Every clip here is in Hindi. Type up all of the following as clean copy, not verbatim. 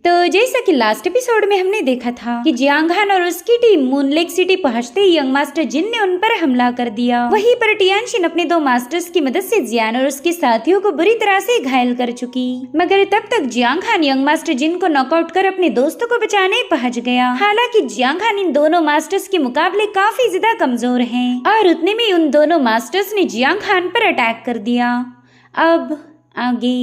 तो जैसा कि लास्ट एपिसोड में हमने देखा था कि जियांग हान और उसकी टीम मून लेक सिटी पहुंचते ही यंग मास्टर जिन ने उन पर हमला कर दिया। वहीं पर टियानशिन अपने दो मास्टर्स की मदद से जियान और उसके साथियों को बुरी तरह से घायल कर चुकी, मगर तब तक जियांग हान यंग मास्टर जिन को नॉकआउट कर अपने दोस्तों को बचाने पहुंच गया। हालांकि जियांग हान इन दोनों मास्टर्स के मुकाबले काफी ज्यादा कमजोर है और उतने में उन दोनों मास्टर्स ने जियांग हान पर अटैक कर दिया। अब आगे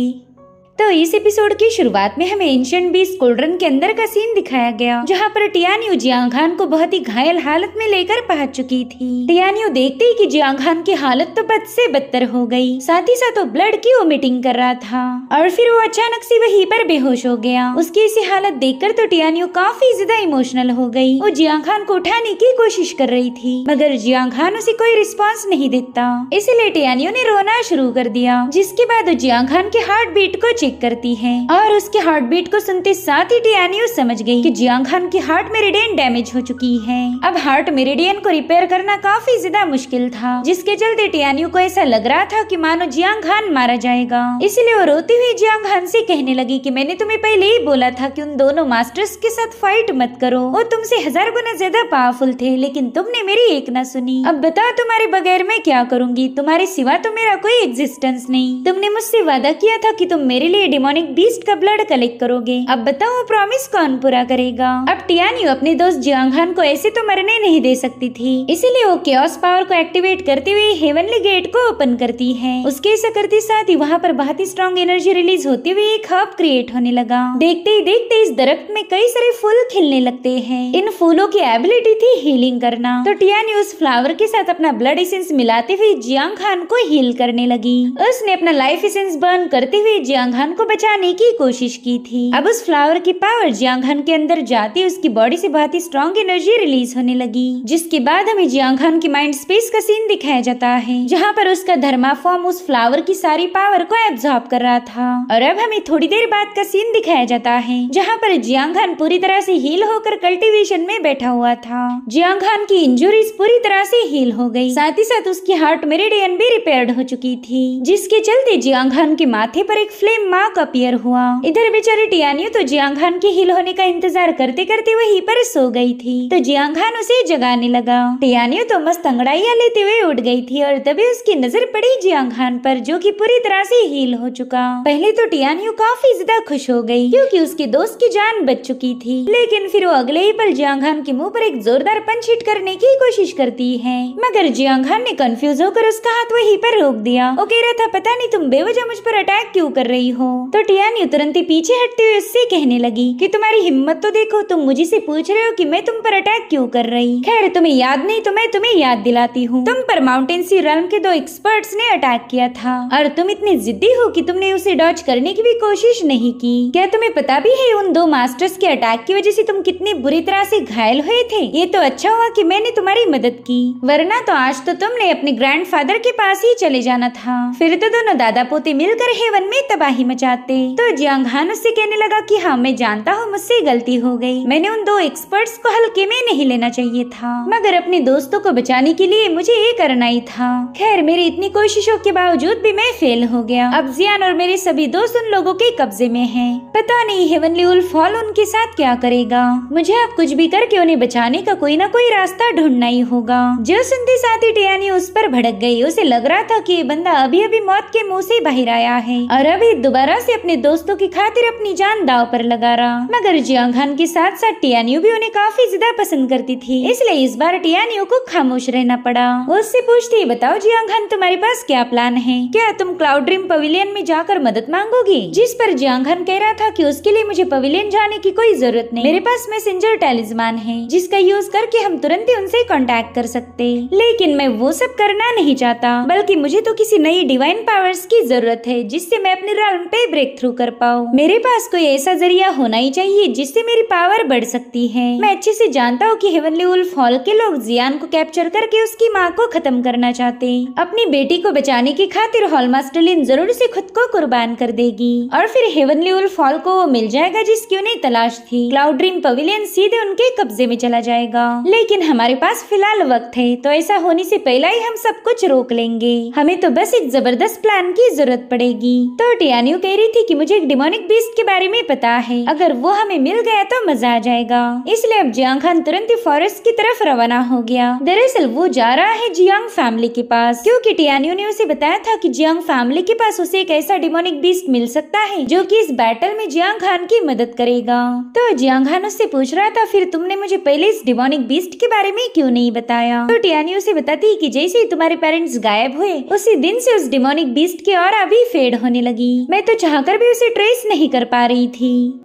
तो इस एपिसोड की शुरुआत में हमें एंशिएंट बीस्ट कोल्ड्रन के अंदर का सीन दिखाया गया, जहाँ पर टियान्यू जियांग हान को बहुत ही घायल हालत में लेकर पहुंच चुकी थी। टियान्यू देखते ही कि जियांग हान की हालत तो बद से बदतर हो गई, साथ ही साथ वो ब्लड की वोमिटिंग कर रहा था और फिर वो अचानक से वहीं पर बेहोश हो गया। उसकी ऐसी हालत देखकर तो टियान्यू काफी ज्यादा इमोशनल हो गई। वो जियांग हान को उठाने की कोशिश कर रही थी, मगर जियांग हान उसे कोई रिस्पॉन्स नहीं देता, इसलिए टियान्यू ने रोना शुरू कर दिया। जिसके बाद जियांग हान के हार्ट बीट को चेक करती है और उसके हार्ट बीट को सुनते साथ ही टियान्यू समझ गई कि जियांग हान की हार्ट मेरिडियन डैमेज हो चुकी है। अब हार्ट मेरिडियन को रिपेयर करना काफी ज्यादा मुश्किल था, जिसके चलते टियान्यू को ऐसा लग रहा था कि मानो जियांग हान मारा जाएगा। इसलिए वो रोती हुई जियांग हान से कहने लगी कि मैंने तुम्हें पहले ही बोला था कि उन दोनों मास्टर्स के साथ फाइट मत करो, वो तुमसे 1000 गुना ज्यादा पावरफुल थे, लेकिन तुमने मेरी एक ना सुनी। अब बताओ तुम्हारे बगैर मैं क्या करूंगी, तुम्हारे सिवा तो मेरा कोई एग्जिस्टेंस नहीं। तुमने मुझसे वादा किया था कि तुम मेरे लिए डिमोनिक बीस्ट का ब्लड कलेक्ट करोगे, अब बताओ वो प्रॉमिस कौन पूरा करेगा। अब टियान्यू अपने दोस्त जियांग हान को ऐसे तो मरने नहीं दे सकती थी, इसीलिए वो केओस पावर को एक्टिवेट करते हुए हेवनली गेट को ओपन करती है। उसके ऐसा करते साथ ही वहाँ पर बहुत ही स्ट्रॉन्ग एनर्जी रिलीज होते हुए एक हब क्रिएट होने लगा। देखते ही देखते इस दरख्त में कई सारे फूल खिलने लगते हैं। इन फूलों की एबिलिटी थी हीलिंग करना, तो टियान्यू उस फ्लावर के साथ अपना ब्लड एसेंस मिलाते हुए जियांग हान को हील करने लगी। उसने अपना लाइफ एसेंस बर्न करते हुए जियांग हान को बचाने की कोशिश की थी। अब उस फ्लावर की पावर जियांग हान के अंदर जाती उसकी बॉडी से बहुत ही स्ट्रॉन्ग एनर्जी रिलीज होने लगी, जिसके बाद हमें जियांग हान की माइंड स्पेस का सीन दिखाया जाता है, जहाँ पर उसका धर्मा फॉर्म उस फ्लावर की सारी पावर को एब्जॉर्ब कर रहा था। और अब हमें थोड़ी देर बाद का सीन दिखाया जाता है, जहाँ पर जियांग हान पूरी तरह से हील होकर कल्टीवेशन में बैठा हुआ था। जियांग हान की इंजुरीज पूरी तरह से हील हो गई, साथ ही साथ उसकी हार्ट मेरिडियन भी रिपेयर्ड हो चुकी थी, जिसके चलते जियांग हान के माथे पर एक फ्लेम मार्क अपीयर हुआ। इधर बेचारी टियान्यू तो जियांग हान के हील होने का इंतजार करते करते वहीं पर सो गई थी, तो जियांग हान उसे जगाने लगा। टियान्यू तो मस्त अंगड़ाइयां लेते हुए उठ गई थी और तभी उसकी नजर पड़ी जियांग हान पर, जो कि पूरी तरह से हील हो चुका। पहले तो टियान्यू काफी ज्यादा खुश हो गई, क्योंकि उसके दोस्त की जान बच चुकी थी, लेकिन फिर वो अगले ही पल जियांग हान के मुंह पर एक जोरदार पंच हिट करने की कोशिश करती है, मगर जियांग हान ने कंफ्यूज होकर उसका हाथ वहीं पर रोक दिया। वो कह रहा था पता नहीं तुम बेवजह मुझ पर अटैक क्यों कर रही हो। तो टियान्यू तुरंत ही पीछे हटते हुए उससे कहने लगी कि तुम्हारी हिम्मत तो देखो, तुम मुझे से पूछ रहे हो कि मैं तुम पर अटैक क्यों कर रही। खैर तुम्हें याद नहीं तो मैं तुम्हें याद दिलाती हूँ, तुम पर माउंटेन सी रेल्म के 2 एक्सपर्ट्स ने अटैक किया था और तुम इतनी जिद्दी हो कि तुमने उसे डॉज करने की भी कोशिश नहीं की। क्या तुम्हें पता भी है उन 2 मास्टर्स के अटैक की वजह से तुम कितनी बुरी तरह से घायल हुए थे। ये तो अच्छा हुआ कि मैंने तुम्हारी मदद की, वरना तो आज तो तुमने अपने ग्रैंडफादर के पास ही चले जाना था, फिर तो दोनों दादा पोते मिलकर हेवन में तबाही मचाते। तो जियांग हान उससे कहने लगा कि हाँ मैं जानता हूँ मुझसे गलती हो गई, मैंने उन 2 एक्सपर्ट्स को हल्के में नहीं लेना चाहिए था, मगर अपने दोस्तों को बचाने के लिए मुझे ये करना ही था। खैर मेरी इतनी कोशिशों के बावजूद भी मैं फेल हो गया। अब जियान और मेरे सभी दोस्त उन लोगों के कब्जे में हैं। पता नहीं हेवनली वुल्फ हॉल उनके साथ क्या करेगा। मुझे अब कुछ भी करके उन्हें बचाने का कोई ना कोई रास्ता ढूंढना ही होगा। जो सुनते साथ ही टियान्यू उस पर भड़क गई। उसे लग रहा था कि ये बंदा अभी अभी मौत के मुंह से बाहर आया है और अभी दोबारा से अपने दोस्तों की खातिर अपनी जान दाव पर लगा रहा। मगर जियांग हान के साथ साथ टियान्यू भी उन्हें काफी ज्यादा पसंद करती थी, इसलिए इस बार टियान्यू को खामोश रहना पड़ा। वो उससे पूछती बताओ जियांग हान तुम्हारे पास क्या प्लान है, क्या तुम क्लाउड ड्रीम पवेलियन में जाकर मदद मांगोगी। जिस पर जियांग हान कह रहा था कि उसके लिए मुझे पवेलियन जाने की कोई जरूरत नहीं, मेरे पास मैसेंजर टैलिस्मान है जिसका यूज करके हम तुरंत ही उनसे कांटेक्ट कर सकते। लेकिन मैं वो सब करना नहीं चाहता, बल्कि मुझे तो किसी नई डिवाइन पावर्स की जरूरत है जिससे मैं अपने realm पे ब्रेक थ्रू कर पाऊँ। मेरे पास कोई ऐसा जरिया होना ही चाहिए जिससे मेरी पावर बढ़ सकती है। मैं अच्छे से जानता हूँ कि हेवनली वुल्फ हॉल के लोग जियान को कैप्चर करके उसकी माँ को खत्म करना चाहते। अपनी बेटी को बचाने की खातिर हॉल मास्टर लिन जरूर से खुद को कुर्बान कर देगी और फिर हेवनली वुल्फ हॉल को वो मिल जाएगा जिसकी उन्हें तलाश थी। क्लाउड ड्रीम पवेलियन सीधे उनके कब्जे में चला जाएगा। लेकिन हमारे पास फिलहाल वक्त है, तो ऐसा होने से पहले ही हम सब कुछ रोक लेंगे। हमें तो बस एक जबरदस्त प्लान की जरूरत पड़ेगी। तो टियान्यू टियानियो कह रही थी कि मुझे एक डिमोनिक बीस्ट के बारे में पता है, अगर वो हमें मिल गया तो मजा आ जाएगा। इसलिए अब जियांग खान तुरंत ही फॉरेस्ट की तरफ रवाना हो गया। दरअसल वो जा रहा है जियांग फैमिली के पास, क्योंकि टियानियो ने उसे बताया था कि जियांग फैमिली के पास उसे एक ऐसा डिमोनिक बीस्ट मिल सकता है जो कि इस बैटल में जियांग खान की मदद करेगा। तो जियांग खान उससे पूछ रहा था, फिर तुमने मुझे पहले इस डिमोनिक बीस्ट के बारे में क्यों नहीं बताया? तो टियानियो उसे बताती कि जैसे ही तुम्हारे पेरेंट्स गायब हुए उसी दिन से उस डिमोनिक बीस्ट की ऑरा भी फेड होने लगी। मैं तो चाहकर भी उसे ट्रेस नहीं कर पा रही थी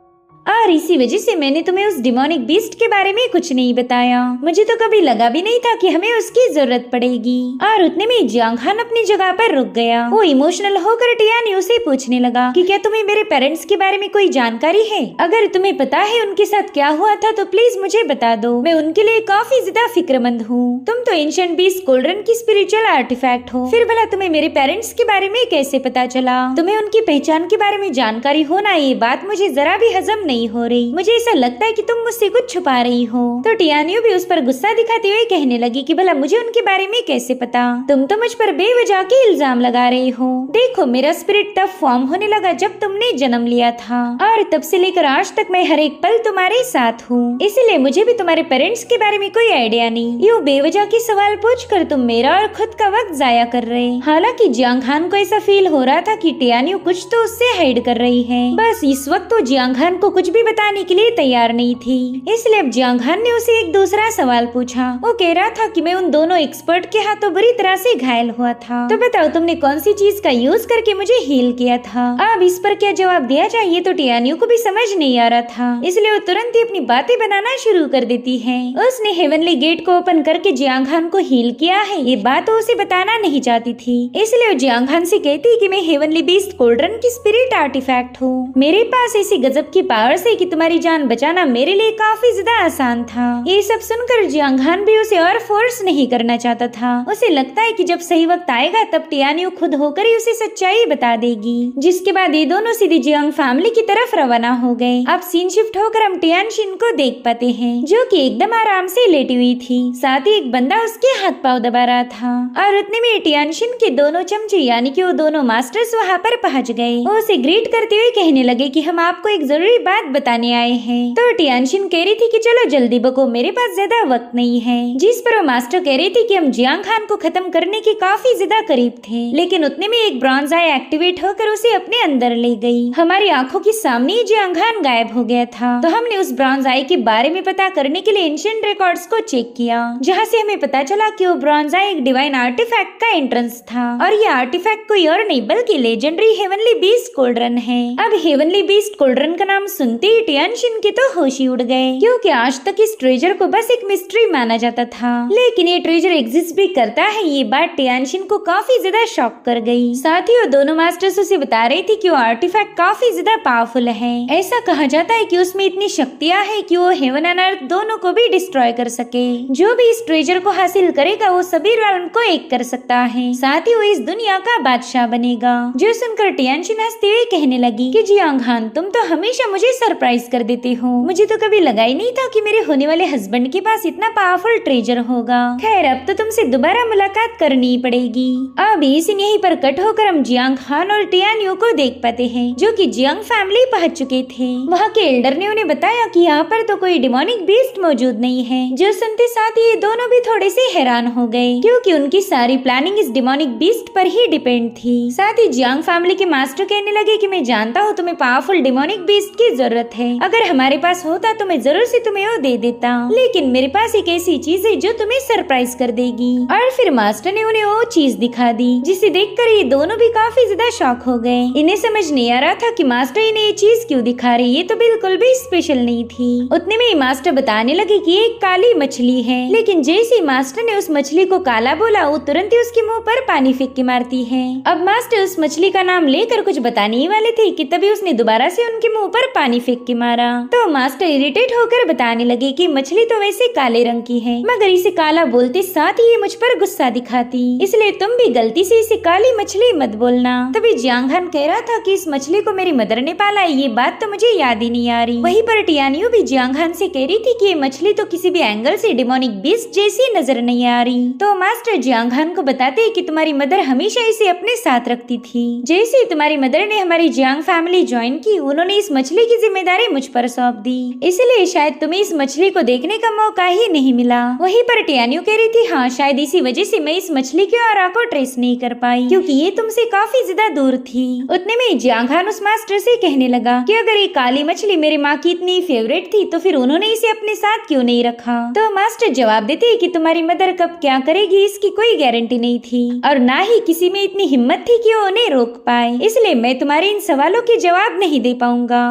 और इसी वजह से मैंने तुम्हें उस डिमोनिक बीस्ट के बारे में कुछ नहीं बताया। मुझे तो कभी लगा भी नहीं था कि हमें उसकी जरूरत पड़ेगी। और उतने में जियांग खान अपनी जगह पर रुक गया। वो इमोशनल होकर टियानियो से पूछने लगा कि क्या तुम्हें मेरे पेरेंट्स के बारे में कोई जानकारी है? अगर तुम्हें पता है उनके साथ क्या हुआ था तो प्लीज मुझे बता दो। मैं उनके लिए काफी ज्यादा फिक्रमंद हूँ। तुम तो एंशिएंट बीस्ट कोल्ड्रन की स्पिरिचुअल आर्टिफैक्ट हो, फिर भला तुम्हें मेरे पेरेंट्स के बारे में कैसे पता चला? तुम्हें उनकी पहचान के बारे में जानकारी होना, ये बात मुझे जरा भी हजम नहीं हो रही। मुझे ऐसा लगता है कि तुम मुझसे कुछ छुपा रही हो। तो टियानियो भी उस पर गुस्सा दिखाते हुए कहने लगी कि भला मुझे उनके बारे में कैसे पता? तुम तो मुझ पर बेवजह के इल्जाम लगा रही हो। देखो, मेरा स्पिरिट तब फॉर्म होने लगा जब तुमने जन्म लिया था और तब से लेकर आज तक मैं हर एक पल तुम्हारे साथ हूँ। इसलिए मुझे भी तुम्हारे पेरेंट्स के बारे में कोई आइडिया नहीं। यूँ बेवजह के सवाल पूछकर तुम मेरा और खुद का वक्त जाया कर रहे। हालांकि जियांग खान को ऐसा फील हो रहा था कि टियानियो कुछ तो उससे हाइड कर रही है। बस इस वक्त तो जियांग खान को कुछ भी बताने के लिए तैयार नहीं थी। इसलिए अब जियांग खान ने उसे एक दूसरा सवाल पूछा। वो कह रहा था कि मैं उन दोनों एक्सपर्ट के हाथों बुरी तरह से घायल हुआ था, तो बताओ तुमने कौन सी चीज का यूज करके मुझे हील किया था? अब इस पर क्या जवाब दिया जाए ये तो टियानियो को भी समझ नहीं आ रहा था। इसलिए वो तुरंत ही अपनी बातें बनाना शुरू कर देती है। उसने हेवनली गेट को ओपन करके जियांग खान को हील किया है, ये बात वो उसे बताना नहीं चाहती थी। इसलिए वो जियांग खान से कहती कि मैं हेवनली बीस्ट कोल्ड्रन की स्पिरिट आर्टिफैक्ट हूँ। मेरे पास ऐसी गजब की पावर्स है कि तुम्हारी जान बचाना मेरे लिए काफी ज्यादा आसान था। ये सब सुनकर जियांग खान भी उसे और फोर्स नहीं करना चाहता था। उसे लगता है कि जब सही वक्त आएगा तब टियानियो खुद होकर ही उसे सच्चाई बता देगी। जिसके बाद ये दोनों सीधे जियांग फैमिली की तरफ रवाना हो गए। अब सीन शिफ्ट होकर हम टियानशिन को देख पाते हैं, जो कि एकदम आराम से लेटी हुई थी। साथ ही एक बंदा उसके हाथ पाँव दबा रहा था और उतने में टियानशिन के दोनों चमचे यानी कि वो दोनों मास्टर्स वहाँ पर पहुँच गए। वो उसे ग्रीट करते हुए कहने लगे कि हम आपको एक जरूरी बात बताने आए हैं। तो टियानशिन कह रही थी कि चलो जल्दी बको, मेरे पास ज्यादा वक्त नहीं है। जिस पर वो मास्टर कह रही थी कि हम जियांग खान को खत्म करने के काफी ज्यादा करीब थे, लेकिन उतने में एक ब्रॉन्ज आई एक्टिवेट होकर उसे अपने अंदर ले गई। हमारी आंखों के सामने ही जियांग खान गायब हो गया था। तो हमने उस ब्रॉन्ज आई के बारे में पता करने के लिए एंशिएंट रिकॉर्ड्स को चेक किया, जहाँ से हमें पता चला कि वो ब्रॉन्ज आई एक डिवाइन आर्टिफैक्ट का एंट्रेंस था और ये आर्टिफैक्ट कोई और नहीं बल्कि लेजेंडरी हेवनली बीस्ट कोल्ड्रन है। अब हेवनली बीस्ट कोल्ड्रन का नाम सुनते ही टियानशिन के तो होश ही उड़ गए, क्योंकि आज तक इस ट्रेजर को बस एक मिस्ट्री माना जाता था, लेकिन ये ट्रेजर एग्जिस्ट भी करता है। ये बात टियानशिन को काफी ज्यादा शॉक कर गई। साथ ही वो दोनों मास्टर्स उसे बता रही थी कि वो आर्टिफैक्ट काफी ज्यादा पावरफुल है। ऐसा कहा जाता है कि उसमें इतनी शक्तियां हैं कि वो हेवन एंड अर्थ दोनों को भी डिस्ट्रॉय कर सके। जो भी इस ट्रेजर को हासिल करेगा वो सभी realm को एक कर सकता है, साथ ही वो इस दुनिया का बादशाह बनेगा। जो सुनकर टियानशिन हंसते हुए कहने लगी कि जियांग खान, तुम तो हमेशा मुझे सरप्राइज कर देते हो। मुझे तो कभी लगा ही नहीं था कि मेरे होने वाले हस्बैंड के पास इतना पावरफुल ट्रेजर होगा। खैर, अब तो तुमसे दोबारा मुलाकात करनी पड़ेगी। अब सीन यहीं पर कट होकर हम जियांग खान और टियानियो को देख पाते हैं, जो कि जियांग फैमिली पहुंच चुके थे। वहाँ के एल्डर ने उन्हें बताया कि यहाँ पर तो कोई डिमोनिक बीस्ट मौजूद नहीं है। जो सुनते साथ ये दोनों भी थोड़े से हैरान हो गए, क्योंकि उनकी सारी प्लानिंग इस डिमोनिक बीस्ट पर ही डिपेंड थी। साथ ही जियांग फैमिली के मास्टर कहने लगे कि मैं जानता हूँ तुम्हें पावरफुल डिमोनिक बीस्ट की जरूरत है। अगर हमारे पास होता तो मैं जरूर से तुम्हें वो दे देता, लेकिन मेरे पास एक ऐसी चीज है जो तुम्हें सरप्राइज कर देगी। और फिर मास्टर ने उन्हें वो चीज दिखा दी, जिसे देखकर ये दोनों भी काफी ज्यादा शॉक हो गए। इन्हें समझ नहीं आ रहा था कि मास्टर इन्हें ये चीज क्यों दिखा रही, ये तो बिल्कुल भी स्पेशल नहीं थी। उतने में मास्टर बताने लगे कि एक काली मछली है, लेकिन जैसे ही मास्टर ने उस मछली को काला बोला, वो तुरंत ही उसके मुंह पर पानी फेंक के मारती है। अब मास्टर उस मछली का नाम लेकर कुछ बताने ही वाले थे कि तभी उसने दोबारा से उनके मुंह पर पानी पानी फेंक के मारा। तो मास्टर इरिटेट होकर बताने लगे कि मछली तो वैसे काले रंग की है, मगर इसे काला बोलते साथ ही ये मुझ पर गुस्सा दिखाती, इसलिए तुम भी गलती से इसे काली मछली मत बोलना। तभी जियांगहान कह रहा था कि इस मछली को मेरी मदर ने पाला है, ये बात तो मुझे याद ही नहीं आ रही। वहीं पर टियानियो भी जियांगहान से कह रही थी कि ये मछली तो किसी भी एंगल से डेमोनिक बीस्ट जैसी नजर नहीं आ रही। तो मास्टर जियांगहान को बताते हैं कि तुम्हारी मदर हमेशा इसे अपने साथ रखती थी। जैसे तुम्हारी मदर ने हमारी जियांग फैमिली ज्वाइन की, उन्होंने इस मछली की जिम्मेदारी मुझ पर सौंप दी, इसलिए शायद तुम्हें इस मछली को देखने का मौका ही नहीं मिला। वहीं पर टियानियो कह रही थी हाँ, शायद इसी वजह से मैं इस मछली के ऑरा को ट्रेस नहीं कर पाई, क्योंकि ये तुमसे काफी ज्यादा दूर थी। उतने में जियांगहान उस मास्टर से कहने लगा कि अगर ये काली मछली मेरी माँ की इतनी फेवरेट थी तो फिर उन्होंने इसे अपने साथ क्यों नहीं रखा। तो मास्टर जवाब देते हैं कि तुम्हारी मदर कब क्या करेगी इसकी कोई गारंटी नहीं थी, और ना ही किसी में इतनी हिम्मत थी कि वो उन्हें रोक पाए, इसलिए मैं तुम्हारे इन सवालों के जवाब नहीं दे पाऊंगा।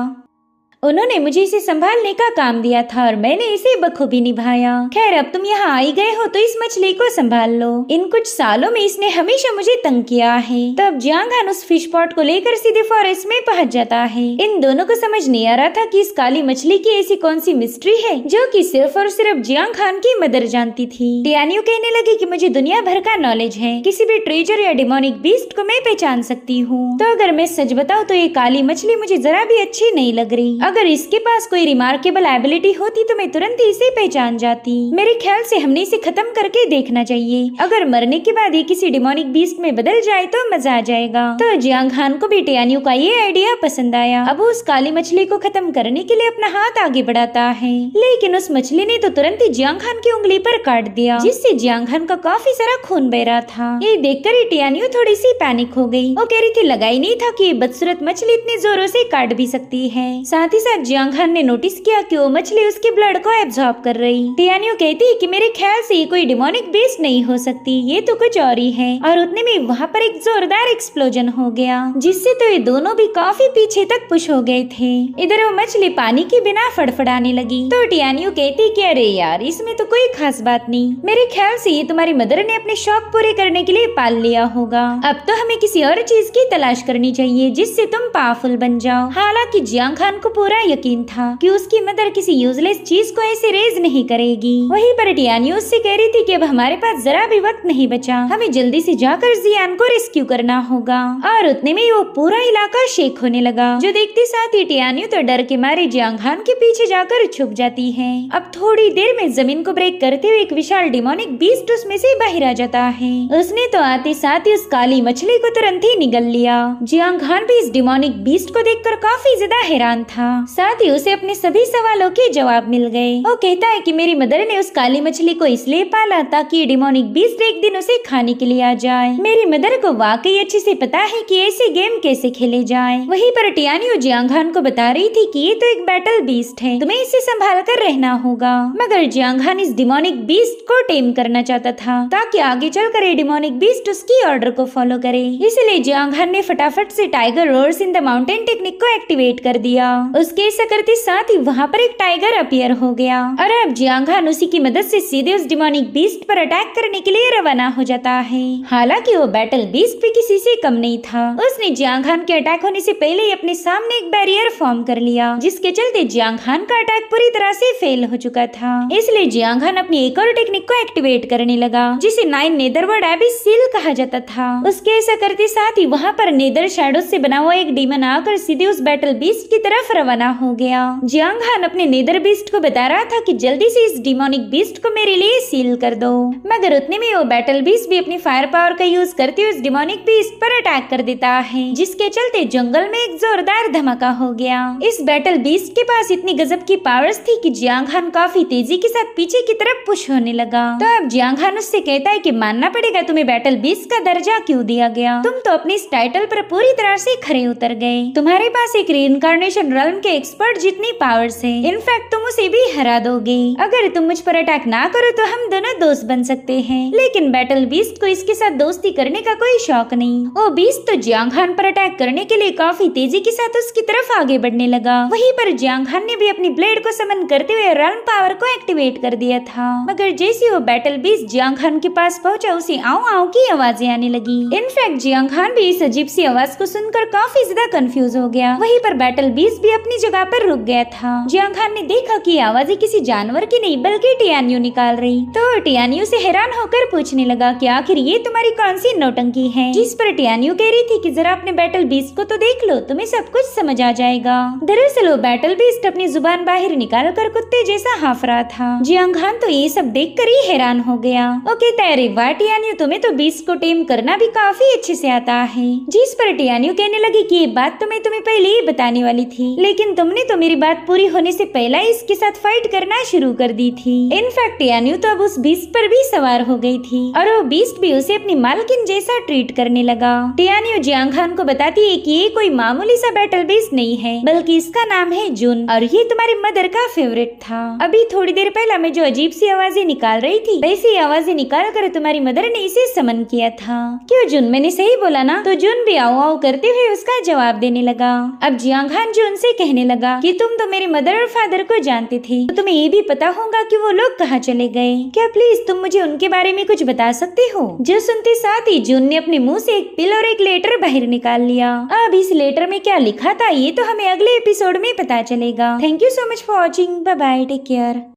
उन्होंने मुझे इसे संभालने का काम दिया था और मैंने इसे बखूबी निभाया। खैर अब तुम यहाँ आई गए हो तो इस मछली को संभाल लो, इन कुछ सालों में इसने हमेशा मुझे तंग किया है। तब जियांगहान उस फिश पॉट को लेकर सीधे फॉरेस्ट में पहुँच जाता है। इन दोनों को समझ नहीं आ रहा था कि इस काली मछली की ऐसी कौन सी मिस्ट्री है जो कि सिर्फ और सिर्फ जियांगहान की मदर जानती थी। टियानियो कहने लगी कि मुझे दुनिया भर का नॉलेज है, किसी भी ट्रेजर या डिमोनिक बीस्ट को मैं पहचान सकती हूँ। तो अगर मैं सच बताऊँ तो ये काली मछली मुझे जरा भी अच्छी नहीं लग रही। अगर इसके पास कोई रिमार्केबल एबिलिटी होती तो मैं तुरंत ही इसे पहचान जाती। मेरे ख्याल से हमने इसे खत्म करके देखना चाहिए, अगर मरने के बाद ये किसी डिमोनिक बीस्ट में बदल जाए तो मजा आ जाएगा। तो जियांगहान को भी टियानियो का ये आइडिया पसंद आया। अब उस काली मछली को खत्म करने के लिए अपना हाथ आगे बढ़ाता है, लेकिन उस मछली ने तो तुरंत ही जियांगहान की उंगली पर काट दिया, जिससे जियांगहान का काफी सारा खून बह रहा था। ये देखकर ही टियानियो थोड़ी सी पैनिक हो गई। वो कह रही थी लगा ही नहीं था कि ये बदसूरत मछली इतनी जोरों से काट भी सकती है। साथ ही साथ जियांगहान ने नोटिस किया कि वो मछली उसके ब्लड को एब्जॉर्ब कर रही। टियानियो कहती है कि मेरे ख्याल से ये कोई डिमोनिक बीस्ट नहीं हो सकती, ये तो कुछ और ही है। और उतने में वहाँ पर एक जोरदार एक्सप्लोजन हो गया, जिससे तो ये दोनों भी काफी पीछे तक पुश हो गए थे। इधर वो मछली पानी के बिना फड़फड़ाने लगी। तो टियानियो कहती कि अरे यार, इसमें तो कोई खास बात नहीं, मेरे ख्याल से ये तुम्हारी मदर ने अपने शौक पूरे करने के लिए पाल लिया होगा। अब तो हमें किसी और चीज की तलाश करनी चाहिए जिससे तुम पावरफुल बन जाओ। हालांकि जियांगहान को पूरा यकीन था कि उसकी मदर किसी यूजलेस चीज को ऐसे रेज नहीं करेगी। वहीं पर टियानियो उससे कह रही थी कि अब हमारे पास जरा भी वक्त नहीं बचा, हमें जल्दी से जाकर जियान को रेस्क्यू करना होगा। और उतने में वो पूरा इलाका शेक होने लगा, जो देखते साथ ही टियानियो तो डर के मारे जियांगहान के पीछे जाकर छुप जाती है। अब थोड़ी देर में जमीन को ब्रेक करते हुए एक विशाल डिमोनिक बीस्ट उसमें से बाहर आ जाता है। उसने तो आते साथ ही उस काली मछली को तुरंत ही निगल लिया। जियांगहान भी इस डिमोनिक बीस्ट को देखकर काफी ज्यादा हैरान था। साथ ही उसे अपने सभी सवालों के जवाब मिल गए। वो कहता है कि मेरी मदर ने उस काली मछली को इसलिए पाला ताकि डिमोनिक बीस्ट एक दिन उसे खाने के लिए आ जाए। मेरी मदर को वाकई अच्छे से पता है कि ऐसे गेम कैसे खेले जाए। वहीं पर टियानियो जियांगहान को बता रही थी कि ये तो एक बैटल बीस्ट है, तुम्हें इसे संभाल कर रहना होगा। मगर जियांगहान इस डिमोनिक बीस्ट को टेम करना चाहता था ताकि आगे चलकर ये डिमोनिक बीस्ट उसकी ऑर्डर को फॉलो करे। इसलिए जियांगहान ने फटाफट से tiger roars in the mountain technique को एक्टिवेट कर दिया। उसके ऐसा करते साथ ही वहाँ पर एक टाइगर अपीयर हो गया और अब जियांगहान उसी की मदद से सीधे उस डिमोनिक बीस्ट पर अटैक करने के लिए रवाना हो जाता है। हालांकि वो बैटल बीस्ट भी किसी से कम नहीं था। उसने जियांगहान के अटैक होने से पहले ही अपने सामने एक बैरियर फॉर्म कर लिया, जिसके चलते जियांगहान का अटैक पूरी तरह से फेल हो चुका था। इसलिए जियांगहान अपनी एक और टेक्निक को एक्टिवेट करने लगा, जिसे 9 नेदरवर्ल्ड एबिस सील कहा जाता था। उसके ऐसा करते साथ ही वहाँ पर नेदर शैडो से बना हुआ एक डीमन आकर सीधे उस बैटल बीस्ट की तरफ रवाना हो गया। जियांगहान अपने नेदर बीस्ट को बता रहा था कि जल्दी से इस डिमोनिक बीस्ट को मेरे लिए सील कर दो, मगर उतने में वो बैटल बीस्ट भी अपनी फायर पावर का यूज करते हुए उस डिमोनिक बीस्ट पर अटैक कर देता है, जिसके चलते जंगल में एक जोरदार धमाका हो गया। इस बैटल बीस्ट के पास इतनी गजब की पावर्स थी कि जियांगहान काफी तेजी के साथ पीछे की तरफ पुश होने लगा। तो अब जियांगहान उससे कहता है कि मानना पड़ेगा तुम्हें बैटल बीस्ट का दर्जा क्यों दिया गया, तुम तो अपनी इस टाइटल पर पूरी तरह से खरे उतर गए। तुम्हारे पास एक रीइंकार्नेशन realm के एक्सपर्ट जितनी पावर्स है, इनफैक्ट तुम उसे भी हरा दोगे। अगर तुम मुझ पर अटैक ना करो तो हम दोनों दोस्त बन सकते हैं। लेकिन बैटल बीस्ट को इसके साथ दोस्ती करने का कोई शौक नहीं। वो बीस्ट तो जियांगहान पर अटैक करने के लिए काफी तेजी के साथ उसकी तरफ आगे बढ़ने लगा। वहीं पर जियांगहान ने भी अपनी ब्लेड को समन करते हुए realm पावर को एक्टिवेट कर दिया था। मगर जैसे वो बैटल बीस्ट जियांगहान के पास पहुंचा, उसे आऊ आऊ की आवाजें आने लगी। इनफैक्ट जियांगहान भी इस अजीब सी आवाज को सुनकर काफी ज्यादा कंफ्यूज हो गया। वहीं पर बैटल बीस्ट भी अपने अपनी जगह पर रुक गया था। जियांग खान ने देखा कि आवाजें किसी जानवर की नहीं बल्कि टियान्यू निकाल रही, तो टियान्यू से हैरान होकर पूछने लगा कि आखिर ये तुम्हारी कौन सी नौटंकी है। जिस पर टियान्यू कह रही थी कि जरा अपने बैटल बीस्ट को तो देख लो, तुम्हें सब कुछ समझ आ जाएगा। दरअसल वो बैटल बीस्ट अपनी जुबान बाहर निकाल कर कुत्ते जैसा हाफ रहा था। जियांग खान तो ये सब देख कर ही हैरान हो गया। वो कहता है, अरे वाह टियान्यू, तुम्हें तो बीस्ट को टेम करना भी काफी अच्छे से आता है। जिस पर टियान्यू कहने लगी कि ये बात तो मैं तुम्हें पहले ही बताने वाली थी, लेकिन तुमने तो मेरी बात पूरी होने से पहले इसके साथ फाइट करना शुरू कर दी थी। इनफैक्ट टियान्यू तो अब उस बीस्ट पर भी सवार हो गई थी और वो बीस्ट भी उसे अपनी मालकिन जैसा ट्रीट करने लगा। टियान्यू जियांग खान को बताती है कि ये कोई मामूली सा बैटल बीस्ट नहीं है, बल्कि इसका नाम है जुन और ये तुम्हारी मदर का फेवरेट था। अभी थोड़ी देर पहले मैं जो अजीब सी आवाजें निकाल रही थी, वैसी आवाजें निकाल कर तुम्हारी मदर ने इसे समन किया था। क्यों जुन, मैंने सही बोला ना? तो जुन भी आओ आओ करते हुए उसका जवाब देने लगा। अब जियांग खान जुन से कहने लगा कि तुम तो मेरे मदर और फादर को जानते थे, तो तुम्हें ये भी पता होगा कि वो लोग कहाँ चले गए। क्या प्लीज तुम मुझे उनके बारे में कुछ बता सकते हो? जो सुनते साथ ही जुन ने अपने मुंह से एक पिल और एक लेटर बाहर निकाल लिया। अब इस लेटर में क्या लिखा था ये तो हमें अगले एपिसोड में पता चलेगा। Thank you so much for watching. Bye bye, take care.